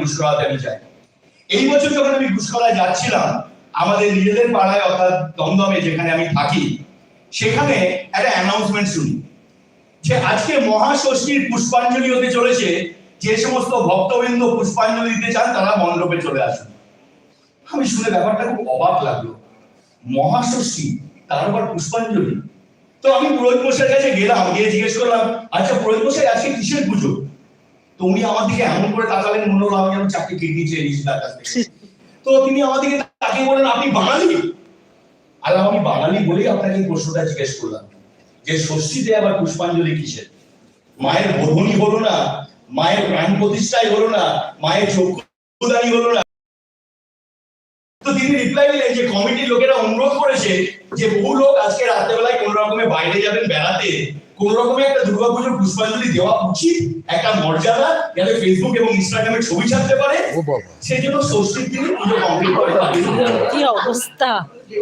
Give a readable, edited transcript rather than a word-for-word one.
ঘুষকরাতে আমি যাই। এই বছর যখন আমি ঘুষকরায় যাচ্ছিলাম, আমাদের নিজেদের পাড়ায় অর্থাৎ দমদমে যেখানে আমি থাকি, সেখানে একটা অ্যানাউন্সমেন্ট শুনি যে আজকে মহাষষ্ঠীর পুষ্পাঞ্জলি হতে চলেছে, যে সমস্ত ভক্তবৃন্দ পুষ্পাঞ্জলি দিতে চান তারা মণ্ডপে চলে আসুন। আমি শুনে ব্যাপারটা খুব অবাক লাগলো, মহাষষ্ঠী তার আবার পুষ্পাঞ্জলি। তো আমি পুরোহিত মশাইয়ের কাছে গেলাম, গিয়ে জিজ্ঞেস করলাম, আচ্ছা পুরোহিত মশাই আজকে কিসের পুজো? তো উনি আমার দিকে এমন করে তাকালেন, মনে হলো আমি যেন চাকরি কিডনি চেয়ে নিয়েছি তার কাছ থেকে। তো তিনি আমার দিকে তাকিয়ে বলেন, আপনি বাঙালি? আর আমি বাঙালি বলেই আপনাকে এই প্রশ্নটা জিজ্ঞেস করলাম যে ষষ্ঠীতে আবার পুষ্পাঞ্জলি কিসের? মায়ের বোধনী হলো না, মায়ের প্রাণ প্রতিষ্ঠাই হলো না, মায়ের চক্ষুদানি হলো না? তো তিনি রিপ্লাই দিলেন যে কমিটির লোকেরা অনুরোধ করেছে যে বহু লোক আজকে রাত্রেবেলায় কোন রকমে বাইরে যাবেন বেড়াতে, কোন রকমে একটা দুর্গাপুজোর পুষ্পাঞ্জলি দেওয়া উচিত, একটা মর্যাদা, যাতে ফেসবুক এবং ইনস্টাগ্রামে ছবি ছাড়তে পারে। সেই জন্য ষষ্ঠীর দিনে পুজো কমপ্লিট করে। কি অবস্থা!